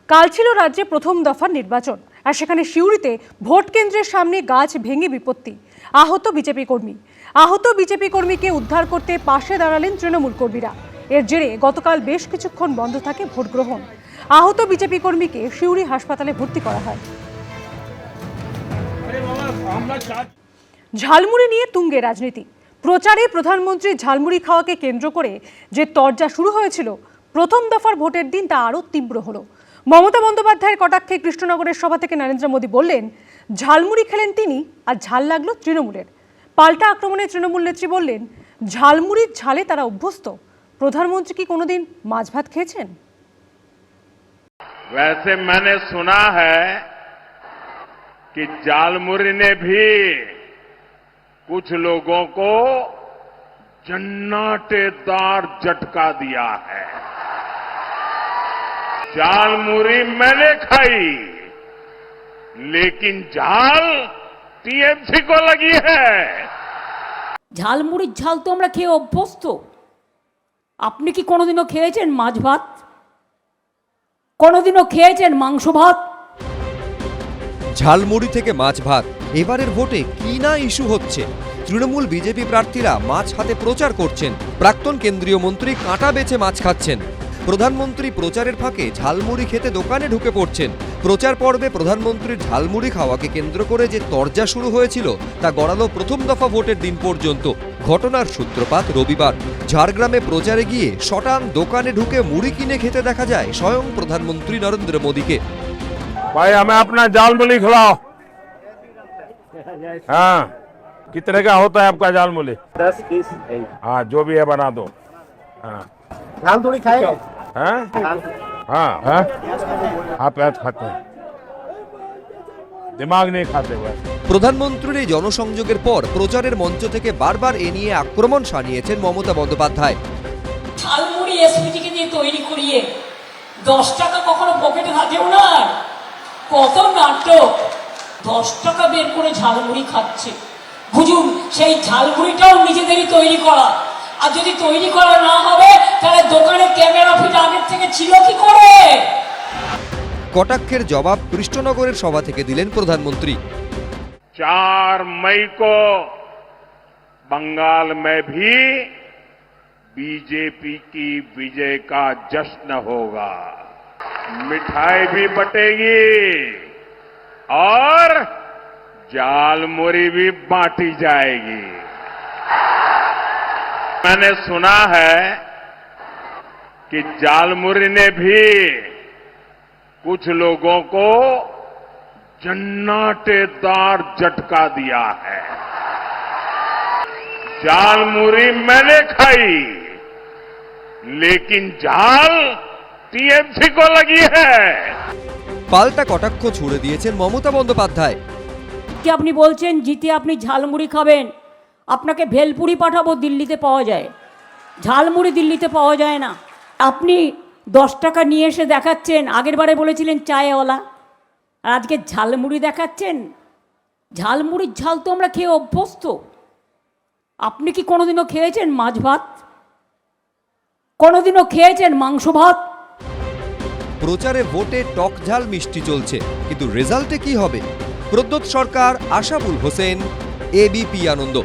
কাল ছিল রাজ্যে প্রথম দফার নির্বাচন, আর সেখানে সিউড়িতে ভোট কেন্দ্রের সামনে গাছ ভেঙে বিপত্তি। আহত বিজেপি কর্মীকে উদ্ধার করতে পাশে দাঁড়ালেন তৃণমূল কর্মীরা। এর জেরে গতকাল বেশ কিছুক্ষণ বন্ধ থাকে ভোট গ্রহণ। আহত বিজেপি কর্মীকে সিউড়ি হাসপাতালে ভর্তি করা হয়। ঝালমুড়ি নিয়ে তুঙ্গে রাজনীতি। প্রচারে প্রধানমন্ত্রী ঝালমুড়ি খাওয়াকে কেন্দ্র করে যে তরজা শুরু হয়েছিল প্রথম দফার ভোটের দিন, তা আরও তীব্র হলো। মমতা বন্দ্যোপাধ্যায়ের কটাক্ষে কৃষ্ণনগরের সভা থেকে নরেন্দ্র মোদী বললেন, ঝালমুড়ি খেলেন তিনি আর ঝাল লাগলো তৃণমূলের। পাল্টা আক্রমণে তৃণমূল নেত্রী বললেন, ঝালমুড়ির ঝালে তারা অভ্যস্ত। প্রধানমন্ত্রী কি কোনোদিন মাছ ভাত খেয়েছেন? वैसे मैंने सुना है कि झालमुरी ने भी कुछ लोगों को जन्नाटेदार झटका दिया है। झालमुरी मैंने खाई, लेकिन झाल टीएमसी को लगी है। ঝালমুড়ির ঝাল তো আমরা খেয়ে অভ্যস্ত। আপনি কি কোনোদিনও খেয়েছেন মাছ ভাত? কোনোদিনও খেয়েছেন মাংস ভাত? ঝালমুড়ি থেকে মাছ ভাত, এবারের ভোটে কি না ইস্যু হচ্ছে। তৃণমূল বিজেপি প্রার্থীরা মাছ হাতে প্রচার করছেন, প্রাক্তন কেন্দ্রীয় মন্ত্রী কাঁটা বেছে মাছ খাচ্ছেন, প্রধানমন্ত্রী প্রচারের ফাঁকে ঝালমুড়ি খেতে দোকানে ঢুকে পড়ছেন। প্রচার পর্বে প্রধানমন্ত্রীর ঝালমুড়ি খাওয়াকে কেন্দ্র করে যে তরজা শুরু হয়েছিল তা গড়ালো প্রথম দফা ভোটের দিন পর্যন্ত। ঘটনার সূত্রপাত রবিবার। ঝাড়গ্রামে প্রচারে গিয়ে শটান দোকানে ঢুকে মুড়ি কিনে খেতে দেখা যায় স্বয়ং প্রধানমন্ত্রী নরেন্দ্র মোদীকে। भाई हमें अपना झालमुरी खिलाओ। हाँ, कितने का होता है आपका झालमुरी? 10 पीस। हाँ, जो भी है बना दो। हाँ, झाल थोड़ी खाएगा। हाँ, हाँ, हाँ? आप ऐसा खाते हैं, दिमाग नहीं खाते हुए। প্রধানমন্ত্রীর এই জনসংযোগের পর প্রচারের মঞ্চ থেকে বারবার এ নিয়ে আক্রমণ শানিয়েছেন মমতা বন্দ্যোপাধ্যায়। ঝালমুড়ি এসপিটিকে দিয়ে তৈরি করিয়ে 10 টাকা কখনো পকেটে থাকেও না। কত নাটক! 10 টাকা বের করে ঝালমুড়ি খাচ্ছে। বুঝুন, সেই ঝালমুড়িটাও নিজেদেরই তৈরি করা। আর যদি তৈরি করা না হবে, তাহলে দোকানে ক্যামেরা ফিট আগের থেকে ছিল কি করে? কটাক্ষের জবাব কৃষ্ণনগরের সভা থেকে দিলেন প্রধানমন্ত্রী। 4 मई को बंगाल में भी बीजेपी की विजय का जश्न होगा। मिठाई भी बटेगी और झालमुरी भी बांटी जाएगी। मैंने सुना है कि झालमुरी ने भी कुछ लोगों को जन्नाटेदार झटका दिया है। झालमुरी मैंने खाई, लेकिन झाल टीएमसी को लगी है। পাল্টা কটাক্ষ ছুড়ে দিয়েছেন মমতা বন্দ্যোপাধ্যায়। কি আপনি বলছেন জিতে আপনি ঝালমুড়ি খাবেন? আপনাকে ভেলপুরি পাঠাবো, দিল্লিতে পাওয়া যায়। ঝালমুড়ি দিল্লিতে পাওয়া যায় না। আপনি 10 টাকা নিয়ে এসে দেখাচ্ছেন, আগের বারে বলেছিলেন চায়ওয়ালা, আর আজকে ঝালমুড়ি দেখাচ্ছেন। ঝালমুড়ির ঝাল তো আমরা খেয়ে অভ্যস্ত। আপনি কি কোনোদিনও খেয়েছেন মাছ ভাত? কোনোদিনও খেয়েছেন মাংস ভাত? প্রচারে ভোটে টক ঝাল মিষ্টি চলছে, কিন্তু রেজাল্টে কি হবে? প্রদ্যোৎ সরকার, আশাবুল হোসেন, এবিপি আনন্দ।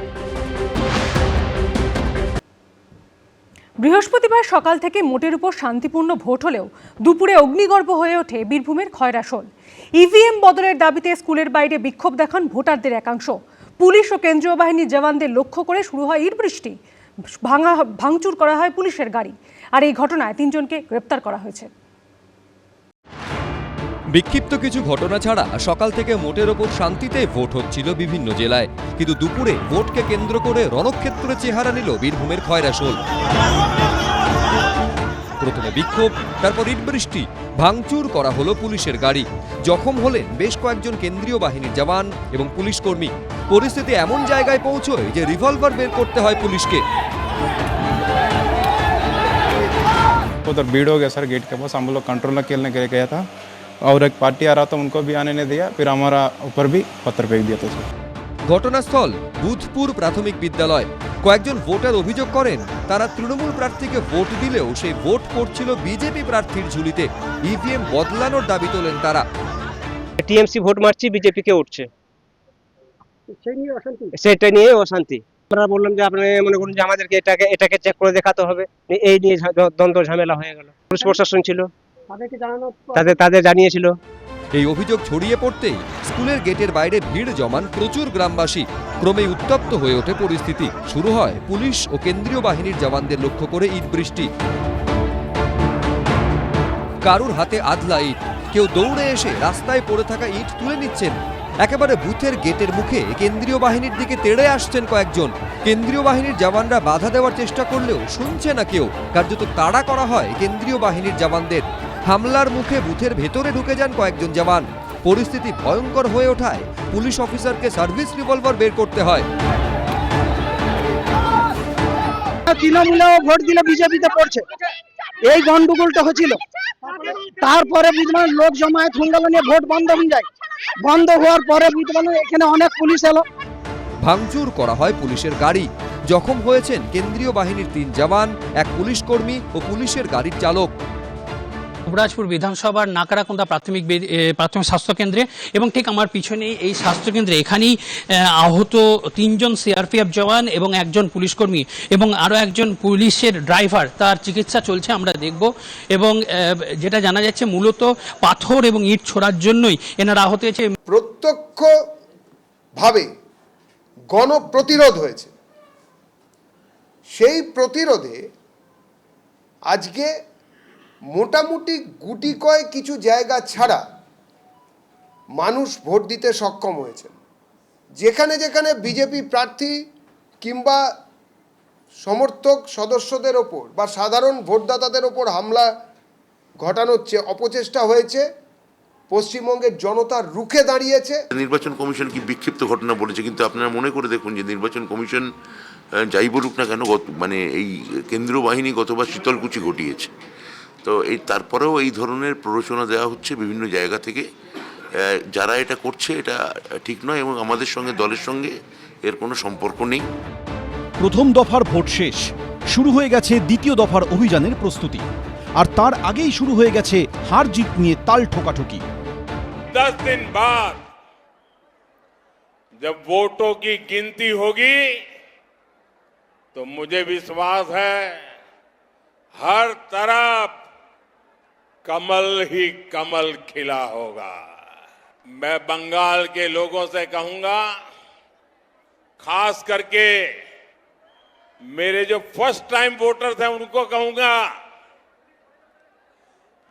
বৃহস্পতিবার সকাল থেকে মোটের উপর শান্তিপূর্ণ ভোট হলেও দুপুরে অগ্নিগর্ভ হয়ে ওঠে বীরভূমের খয়রাশোল। ইভিএম বদলের দাবিতে স্কুলের বাইরে বিক্ষোভ দেখান ভোটারদের একাংশ। পুলিশ ও কেন্দ্রীয় বাহিনীর জওয়ানদের লক্ষ্য করে শুরু হয় ইট বৃষ্টি, ভাঙচুর করা হয় পুলিশের গাড়ি। আর এই ঘটনায় 3 জনকে গ্রেপ্তার করা হয়েছে। বিক্ষিপ্ত কিছু ঘটনা ছাড়া সকাল থেকে মোটের ওপর শান্তিতে ভোট হচ্ছিল বিভিন্ন জেলায়, কিন্তু দুপুরে ভোটকে কেন্দ্র করে রণক্ষেত্রে চেহারা নিল বীরভূমের খয়রাশোল। প্রথমে বিক্ষোভ, তারপর ইট বৃষ্টি, ভাঙচুর করা হলো পুলিশের গাড়ি। জখম হলেন বেশ কয়েকজন কেন্দ্রীয় বাহিনীর জওয়ান এবং পুলিশ কর্মী। পরিস্থিতি এমন জায়গায় পৌঁছয় যে রিভলভার বের করতে হয় পুলিশকে। उधर भीड़ हो गया सर गेट के पास। हम लोग कंट्रोल में खेलने के लिए गया था और एक पार्टी आ रहा था, उनको भी आने नहीं दिया। फिर हमारा ऊपर भी पत्थर फेंक दिया था सर। ঘটনাস্থল বুধপুর প্রাথমিক বিদ্যালয়। কয়েকজন ভোটার অভিযোগ করেন, তারা তৃণমূল প্রার্থীকে ভোট দিলেও সেই ভোট পড়ছিল বিজেপি প্রার্থীর ঝুলিতে। ইভিএম বদলানোর দাবি তোলেন তারা। টিএমসি ভোট মারছি, বিজেপি কে উঠছে, সেটা নিয়ে অশান্তি। আমরা বললাম যে আপনি মনে করুন যে আমাদেরকে এটাকে চেক করে দেখাতে হবে, এই নিয়ে দ্বন্দ্ব ঝামেলা হয়ে গেল। পুলিশ প্রশাসন ছিল, তাদের জানিয়েছিল। এই অভিযোগ ছড়িয়ে পড়তেই স্কুলের গেটের বাইরে ভিড় জমান প্রচুর গ্রামবাসী। ক্রমেই উত্তপ্ত হয়ে ওঠে পরিস্থিতি। শুরু হয় পুলিশ ও কেন্দ্রীয় বাহিনীর জওয়ানদের লক্ষ্য করে ইট বৃষ্টি। কারুর হাতে আধলা ইট, কেউ দৌড়ে এসে রাস্তায় পড়ে থাকা ইট তুলে নিচ্ছেন। একেবারে বুথের গেটের মুখে কেন্দ্রীয় বাহিনীর দিকে তেড়ে আসছেন কয়েকজন। কেন্দ্রীয় বাহিনীর জওয়ানরা বাধা দেওয়ার চেষ্টা করলেও শুনছে না কেউ। কার্যত তাড়া করা হয় কেন্দ্রীয় বাহিনীর জওয়ানদের। হামলার মুখে বুথের ভেতরে ঢুকে যান কয়েকজন জওয়ান। পরিস্থিতি ভয়ঙ্কর হয়ে ওঠায় পুলিশ অফিসারকে সার্ভিস রিভলভার বের করতে হয়। তৃণমূলেও ভোট দিলে বিজেপিতে পড়ছে, এই গন্ডগোলটা হচ্ছিল। তারপরে বুঝলাম লোক জমায়েত হয়ে নিয়ে ভোট বন্ধ হয়ে যায়। বন্ধ হওয়ার পরে বুঝলাম এখানে অনেক পুলিশ এলো। ভাঙচুর করা হয় পুলিশের গাড়ি। জখম হয়েছেন কেন্দ্রীয় বাহিনীর 3 জওয়ান, এক পুলিশ কর্মী ও পুলিশের গাড়ির চালক। দুবরাজপুর বিধানসভার নাকারাকুন্দা প্রাথমিক স্বাস্থ্য কেন্দ্রে, এবং ঠিক আমার পিছনে এই স্বাস্থ্যকেন্দ্রে এখানেই আহত 3 জন সিআরপিএফ জওয়ান এবং 1 জন পুলিশকর্মী এবং আরও 1 জন পুলিশের ড্রাইভার, তার চিকিৎসা চলছে আমরা দেখব। এবং যেটা জানা যাচ্ছে মূলত পাথর এবং ইট ছোড়ার জন্যই এনারা আহত হয়েছে। প্রত্যক্ষভাবে গণপ্রতিরোধ হয়েছে। সেই প্রতিরোধে আজকে মোটামুটি গুটি কয় কিছু জায়গা ছাড়া মানুষ ভোট দিতে সক্ষম হয়েছেন। যেখানে যেখানে বিজেপি প্রার্থী কিংবা সমর্থক সদস্যদের ওপর বা সাধারণ ভোটদাতাদের ওপর হামলা ঘটানোর অপচেষ্টা হয়েছে, পশ্চিমবঙ্গের জনতা রুখে দাঁড়িয়েছে। নির্বাচন কমিশন কি বিক্ষিপ্ত ঘটনা বলেছে, কিন্তু আপনারা মনে করে দেখুন যে নির্বাচন কমিশন যাই বলুক না কেন, মানে এই কেন্দ্রীয় বাহিনী গতবার শীতলকুচি ঘটিয়েছে। তো তারপরেও এই ধরনের প্ররোচনা দেওয়া হচ্ছে বিভিন্ন জায়গা থেকে। যারা এটা করছে এটা ঠিক নয় এবং আমাদের সঙ্গে, দলের সঙ্গে এর কোনো সম্পর্ক নেই। প্রথম দফার ভোট শেষ, শুরু হয়ে গেছে দ্বিতীয় দফার অভিযানের প্রস্তুতি। আর তার আগেই শুরু হয়ে গেছে হার জিত নিয়ে তাল ঠোকাঠুকি। 10 दिन बाद जब वोटों की गिनती होगी तो मुझे विश्वास है हर तरफ कमल ही कमल खिला होगा। मैं बंगाल के लोगों से कहूंगा, खास करके मेरे जो फर्स्ट टाइम वोटर्स हैं उनको कहूंगा,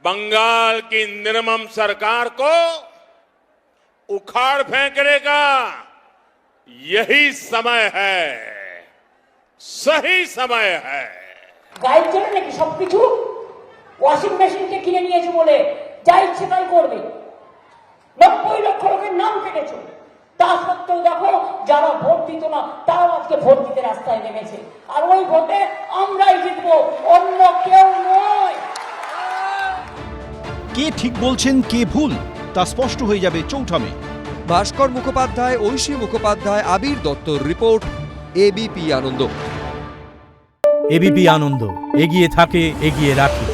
बंगाल की निर्मम सरकार को उखाड़ फेंकने का यही समय है, सही समय है। গাইড করে নাকি সবকিছু ওয়াশিং মেশিনকে কিনে নিয়েছে বলে যা ইচ্ছে তাই করবে। 90 লক্ষ লোকের নাম কেটেছে, তা সত্ত্বেও দেখো যারা ভোট দিত না তারাও আজকে ভোট দিতে রাস্তায় নেমেছে। আর ওই ভোটে আমরাই জিতবো, অন্য কেউ নয়। কে ঠিক বলছেন, কে ভুল, তা স্পষ্ট হয়ে যাবে চৌঠামে। ভাস্কর মুখোপাধ্যায়, ঐশী মুখোপাধ্যায়, আবির দত্তর রিপোর্ট, এবিপি আনন্দ। এবিপি আনন্দ, এগিয়ে থাকে, এগিয়ে রাখে।